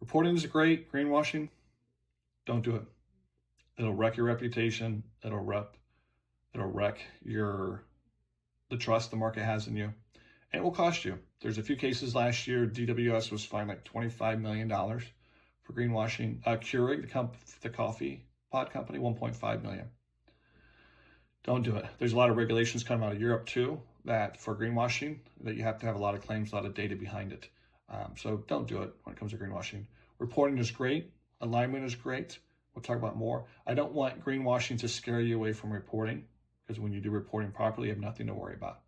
Reporting is great. Greenwashing, don't do it. It'll wreck your reputation. It'll wreck the trust the market has in you. And it will cost you. There's a few cases last year. DWS was fined like $25 million for greenwashing. Keurig, the coffee pod company, $1.5 million. Don't do it. There's a lot of regulations coming out of Europe too that for greenwashing that you have to have a lot of claims, a lot of data behind it. So don't do it when it comes to greenwashing. Reporting is great. Alignment is great. We'll talk about more. I don't want greenwashing to scare you away from reporting, because when you do reporting properly, you have nothing to worry about.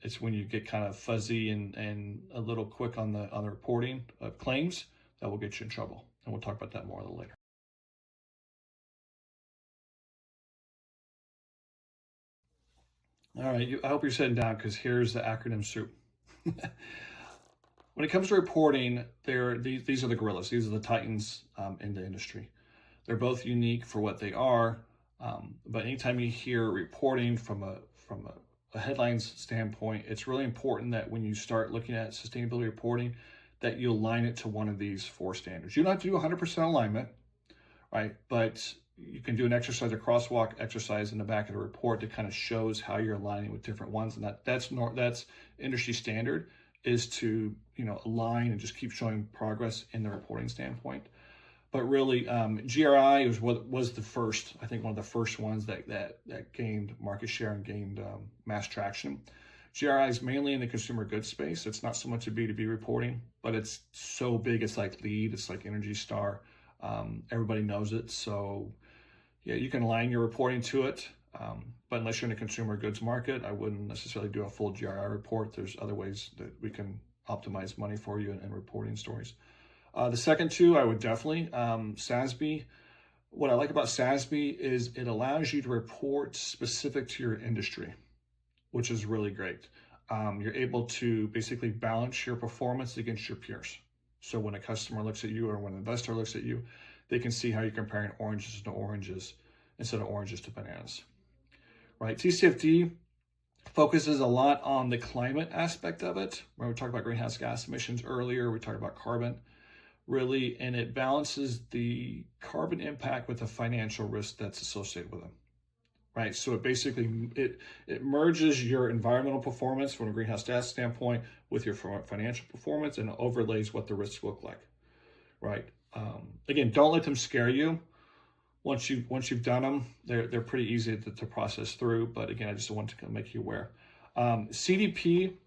It's when you get kind of fuzzy and a little quick on the reporting of claims that will get you in trouble. And we'll talk about that more a little later. All right, I hope you're sitting down, because here's the acronym soup. When it comes to reporting, these are the gorillas. These are the titans in the industry. They're both unique for what they are, but anytime you hear reporting from a headlines standpoint, it's really important that when you start looking at sustainability reporting, that you align it to one of these 4 standards. You don't have to do 100% alignment, right? But you can do an exercise, a crosswalk exercise in the back of the report that kind of shows how you're aligning with different ones. And that's industry standard, is to align and just keep showing progress in the reporting standpoint. But really, GRI was the first, I think one of the first ones that gained market share and gained mass traction. GRI is mainly in the consumer goods space. It's not so much a B2B reporting, but it's so big. It's like LEED, it's like Energy Star. Everybody knows it. So yeah, you can align your reporting to it. But unless you're in a consumer goods market, I wouldn't necessarily do a full GRI report. There's other ways that we can optimize money for you and reporting stories. The second two, I would definitely, SASB. What I like about SASB is it allows you to report specific to your industry, which is really great. You're able to basically balance your performance against your peers. So when a customer looks at you or when an investor looks at you, they can see how you're comparing oranges to oranges instead of oranges to bananas, right? TCFD focuses a lot on the climate aspect of it. When we talked about greenhouse gas emissions earlier, we talked about carbon, really, and it balances the carbon impact with the financial risk that's associated with them, right? So it basically, it merges your environmental performance from a greenhouse gas standpoint with your financial performance, and overlays what the risks look like, right? Again, don't let them scare you. Once you've done them, they're pretty easy to process through. But again, I just want to make you aware. CDP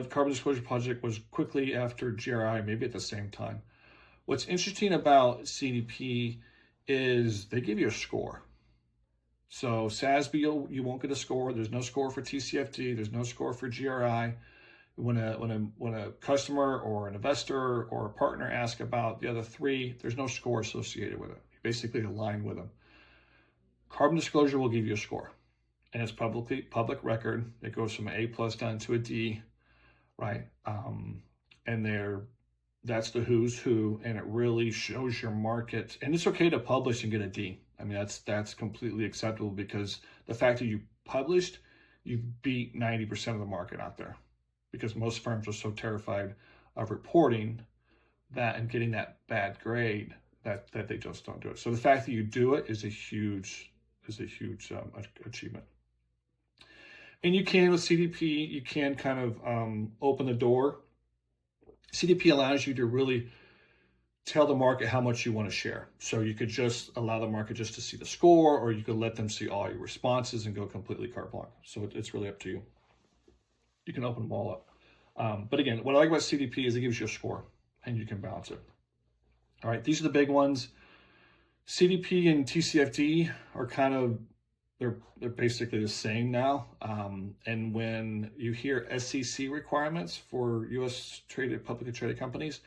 Carbon Disclosure Project was quickly after GRI, maybe at the same time. What's interesting about CDP is they give you a score. So SASB, you won't get a score. There's no score for TCFD. There's no score for GRI. When a customer or an investor or a partner asks about the other 3, there's no score associated with it. You basically align with them. Carbon Disclosure will give you a score, and it's public record. It goes from an A+ down to a D, right? And that's the who's who, and it really shows your market. And it's okay to publish and get a D. I mean, that's completely acceptable, because the fact that you published, you beat 90% of the market out there, because most firms are so terrified of reporting that and getting that bad grade that they just don't do it. So the fact that you do it is a huge achievement. And you can, with CDP, you can kind of open the door. CDP allows you to really tell the market how much you want to share. So you could just allow the market just to see the score, or you could let them see all your responses and go completely carte blanche. So it's really up to you. You can open them all up. But again, what I like about CDP is it gives you a score and you can balance it. All right, these are the big ones. CDP and TCFD are kind of, they're basically the same now. And when you hear SEC requirements for U.S. publicly traded companies,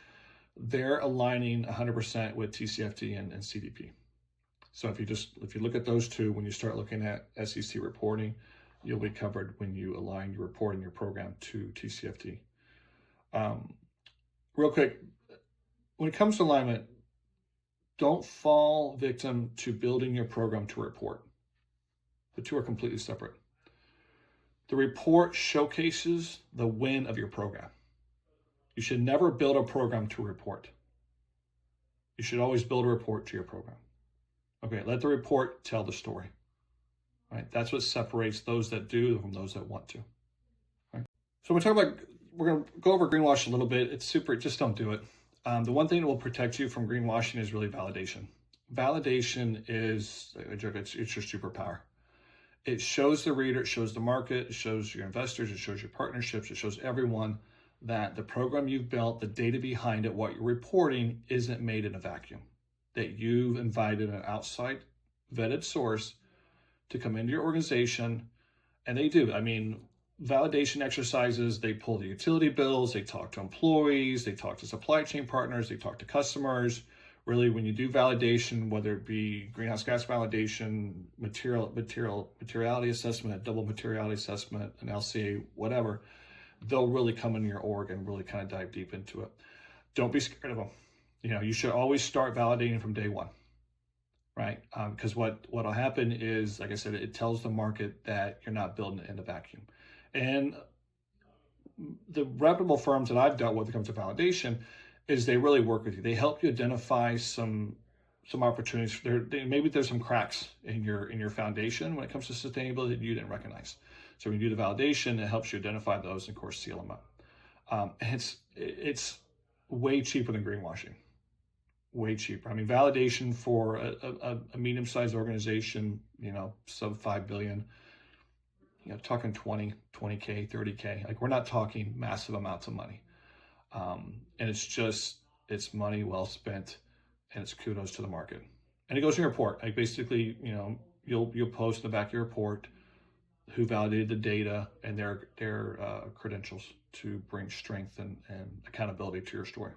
they're aligning 100% with TCFD and CDP. So if you look at those two, when you start looking at SEC reporting, you'll be covered when you align your reporting, your program to TCFD. Real quick, when it comes to alignment, don't fall victim to building your program to report. The two are completely separate. The report showcases the win of your program. You should never build a program to report. You should always build a report to your program. Okay, let the report tell the story. Right? That's what separates those that do from those that want to. Right? So we're going to go over greenwash a little bit. It's super, just don't do it. The one thing that will protect you from greenwashing is really validation. Validation is, it's your superpower. It shows the reader, it shows the market, it shows your investors, it shows your partnerships, it shows everyone that the program you've built, the data behind it, what you're reporting isn't made in a vacuum. That you've invited an outside vetted source to come into your organization, and they do. I mean, validation exercises, they pull the utility bills, they talk to employees, they talk to supply chain partners, they talk to customers. Really, when you do validation, whether it be greenhouse gas validation, materiality assessment, a double materiality assessment, an LCA, whatever, they'll really come into your org and really kind of dive deep into it. Don't be scared of them. You know, you should always start validating from day one, right? Because what'll happen is, like I said, it tells the market that you're not building it in a vacuum. And the reputable firms that I've dealt with when it comes to validation is they really work with you. They help you identify some opportunities. Maybe there's some cracks in your foundation when it comes to sustainability that you didn't recognize. So when you do the validation, it helps you identify those and, of course, seal them up. And it's way cheaper than greenwashing. Way cheaper. I mean, validation for a medium-sized organization, you know, sub 5 billion, you know, talking 20K, 30K. Like, we're not talking massive amounts of money. And it's money well spent, and it's kudos to the market. And it goes in your report. Like, basically, you know, you'll post in the back of your report who validated the data and their credentials to bring strength and accountability to your story.